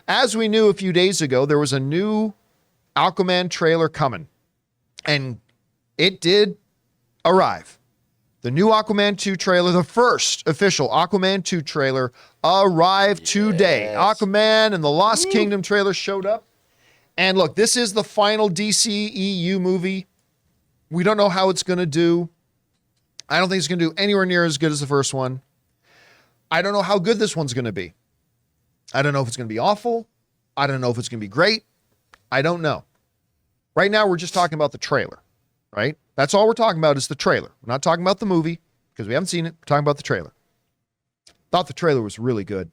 as we knew a few days ago, there was a new Aquaman trailer coming, and it did arrive. The new Aquaman 2 trailer, the first official Aquaman 2 trailer, arrived today. Aquaman and the Lost Kingdom trailer showed up. And look, this is the final DCEU movie. We don't know how it's going to do. I don't think it's going to do anywhere near as good as the first one. I don't know how good this one's going to be. I don't know if it's going to be awful. I don't know if it's going to be great. I don't know. Right now, we're just talking about the trailer, right? That's all we're talking about is the trailer. We're not talking about the movie because we haven't seen it. We're talking about the trailer. Thought the trailer was really good.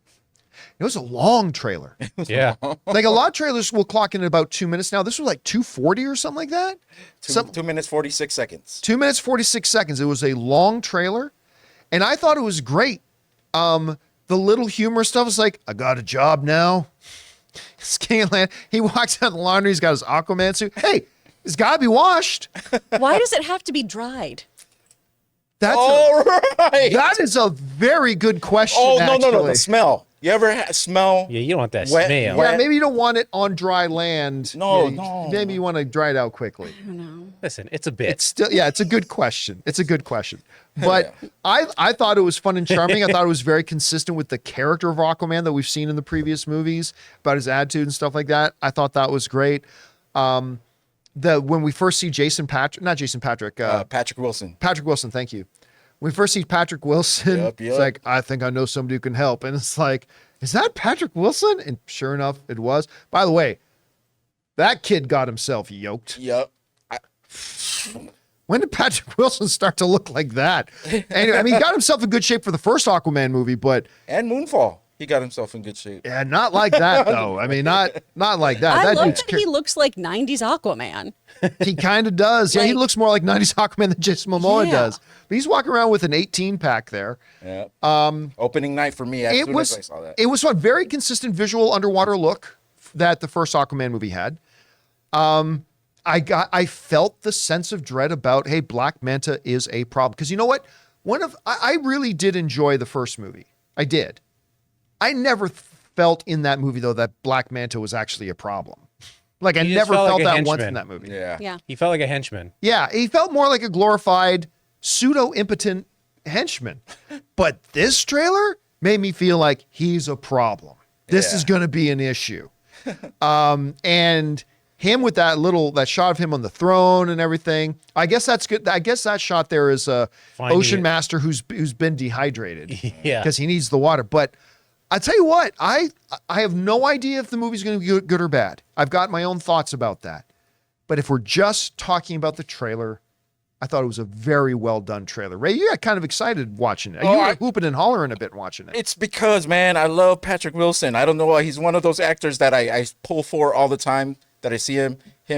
It was a long trailer. Yeah. Like a lot of trailers will clock in about 2 minutes now. This was like 2:40 or something like that. 2 minutes, 46 seconds. 2 minutes, 46 seconds. It was a long trailer. And I thought it was great. The little humor stuff was like, I got a job now. Scanlan, he walks out of the laundry. He's got his Aquaman suit. Hey, it's got to be washed. Why does it have to be dried? That's that is a very good question. Oh, no, actually. the smell. You ever smell? Yeah, you don't want that Wet- smell. wet- Yeah, maybe you don't want it on dry land. No, Yeah, no. Maybe you want to dry it out quickly. I don't know. Listen, it's a bit. It's still, yeah, it's a good question. It's a good question. But I thought it was fun and charming. I thought it was very consistent with the character of Aquaman that we've seen in the previous movies, about his attitude and stuff like that. I thought that was great. When we first see Patrick Wilson. Patrick Wilson, thank you. When we first see Patrick Wilson, it's like, I think I know somebody who can help. And it's like, is that Patrick Wilson? And sure enough, it was. By the way, that kid got himself yoked. Yep. When did Patrick Wilson start to look like that? Anyway, I mean, he got himself in good shape for the first Aquaman movie, but And Moonfall. He got himself in good shape. yeah, not like that though. I mean, not like that. I That love dude's that he looks like 90s Aquaman. he kind of does. Yeah, he Like- looks more like 90s Aquaman than Jason Momoa Yeah. does. But he's walking around with an 18 pack there. Yeah. Opening night for me as soon as I saw that. It was fun. Very consistent visual underwater look that the first Aquaman movie had. I felt the sense of dread about, hey, Black Manta is a problem. Because you know what? I really did enjoy the first movie. I did. I never felt in that movie, though, that Black Manta was actually a problem. Like, I He just never felt felt like a that once henchman. in that movie. Yeah. Yeah. He felt like a henchman. Yeah, he felt more like a glorified, pseudo-impotent henchman. But this trailer made me feel like he's a problem. This is going to be an issue. And him with that shot of him on the throne and everything. I guess that's good. I guess that shot there is a Finding ocean it. master who's been dehydrated. Yeah. Because he needs the water. But I tell you what, I have no idea if the movie's going to be good or bad. I've got my own thoughts about that. But if we're just talking about the trailer, I thought it was a very well done trailer. Ray, you got kind of excited watching it. You were hooping and hollering a bit watching it. It's because, man, I love Patrick Wilson. I don't know why. He's one of those actors that I pull for all the time that I see him,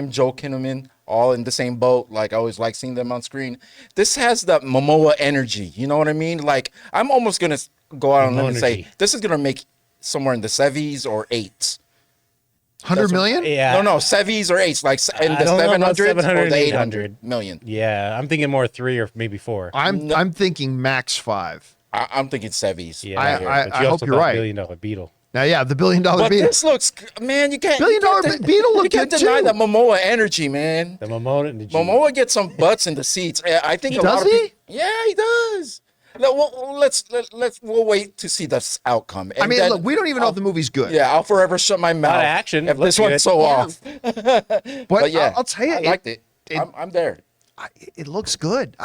Joe Kinnaman, all in the same boat. Like, I always like seeing them on screen. This has the Momoa energy. You know what I mean? Like, I'm almost going to go out on a limb and say, this is going to make somewhere in the 7s or 8s. 100 million? Yeah. No, 7s or 8s, like in I the don't know about 700s or 700, the 800. 800 million. Yeah, I'm thinking more 3 or maybe 4. I'm thinking max 5. I'm thinking 7s. Yeah, I but you hope also you're thought right. $1 billion beetle. Now, yeah, the $1 billion But beetle. this looks, man, you can't. $1 billion beetle You look can't good deny too. the Momoa energy, man. The Momoa and the G. Momoa gets some butts in the seats. I think a Does lot of he? people, yeah, he does. We'll wait to see this outcome. And I mean, then look, we don't even know if the movie's good. Yeah, I'll forever shut my mouth. Lot of action. If Looks this one's good. so Yeah. off. But yeah, I'll tell you, I liked it. I'm there. It looks good.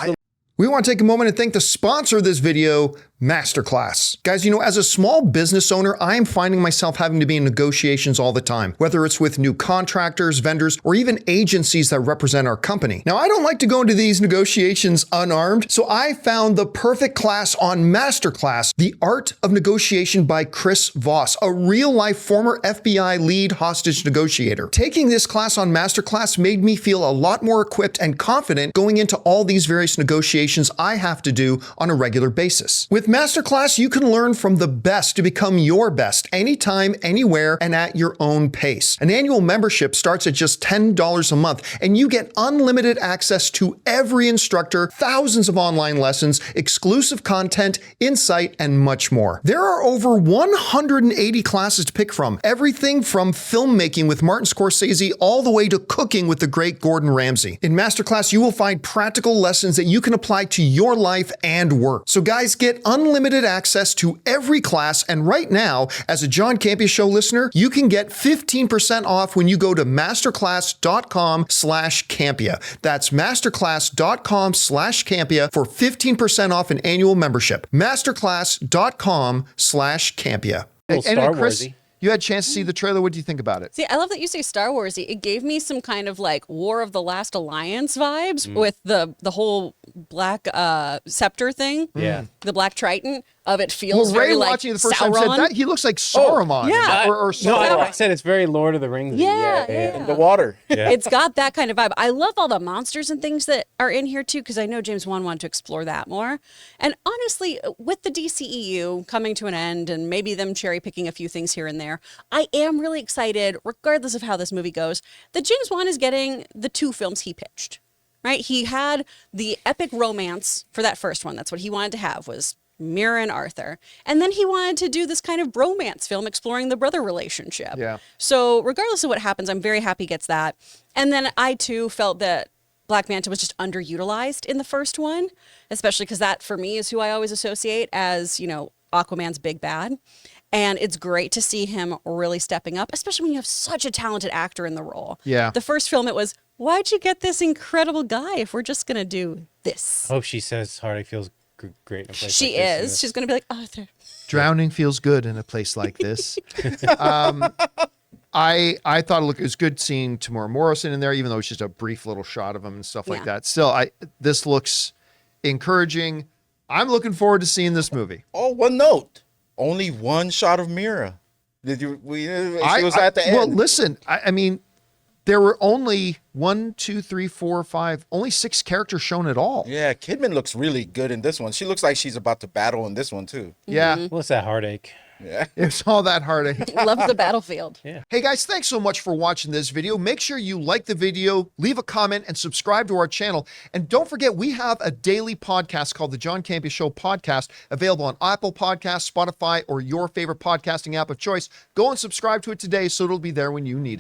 We want to take a moment and thank the sponsor of this video, MasterClass. Guys, you know, as a small business owner, I am finding myself having to be in negotiations all the time, whether it's with new contractors, vendors, or even agencies that represent our company. Now, I don't like to go into these negotiations unarmed, so I found the perfect class on MasterClass, The Art of Negotiation by Chris Voss, a real-life former FBI lead hostage negotiator. Taking this class on MasterClass made me feel a lot more equipped and confident going into all these various negotiations presentations I have to do on a regular basis. With MasterClass, you can learn from the best to become your best anytime, anywhere, and at your own pace. An annual membership starts at just $10 a month, and you get unlimited access to every instructor, thousands of online lessons, exclusive content, insight, and much more. There are over 180 classes to pick from, everything from filmmaking with Martin Scorsese all the way to cooking with the great Gordon Ramsay. In MasterClass, you will find practical lessons that you can apply to your life and work. So guys, get unlimited access to every class, and right now, as a John Campea Show listener, you can get 15% off when you go to masterclass.com/Campea. That's masterclass.com/Campea for 15% off an annual membership. masterclass.com/Campea. Little And Star Chris, Warsy. you had a chance to see the trailer. What do you think about it? See, I love that you say Star Warsy. It gave me some kind of like War of the Last Alliance vibes with the whole black scepter thing. Yeah. The black Triton of it feels Well, Ray very like watching it the first Sauron. time said that he looks like Saruman. yeah. Or No, Sauron. I said it's very Lord of the Rings. Yeah. In the water. Yeah. It's got that kind of vibe. I love all the monsters and things that are in here too, because I know James Wan wanted to explore that more. And honestly, with the DCEU coming to an end and maybe them cherry picking a few things here and there, I am really excited, regardless of how this movie goes, that James Wan is getting the 2 films he pitched. Right? He had the epic romance for that first one. That's what he wanted to have, was Mira and Arthur. And then he wanted to do this kind of bromance film exploring the brother relationship. Yeah. So regardless of what happens, I'm very happy he gets that. And then I too felt that Black Manta was just underutilized in the first one, especially because that for me is who I always associate as, you know, Aquaman's big bad. And it's great to see him really stepping up, especially when you have such a talented actor in the role. Yeah. The first film, it was, why'd you get this incredible guy if we're just going to do this? I hope she says Hardy feels great in a place She like this, is. She's going to be like, Arthur. Drowning feels good in a place like this. I thought it was good seeing Tamora Morrison in there, even though it's just a brief little shot of him and stuff like Yeah. that. Still, this looks encouraging. I'm looking forward to seeing this movie. Oh, one note. Only one shot of Mira. She was at the end. Well, listen, I mean, there were only 1, 2, 3, 4, 5, only 6 characters shown at all. Yeah, Kidman looks really good in this one. She looks like she's about to battle in this one too. Yeah, What's that heartache? Yeah. it's all that heartache. Loves the battlefield. Hey guys, thanks so much for watching this video. Make sure you like the video, leave a comment, and subscribe to our channel. And don't forget, we have a daily podcast called the John Campea Show Podcast, available on Apple Podcasts, Spotify, or your favorite podcasting app of choice. Go and subscribe to it today so it'll be there when you need it.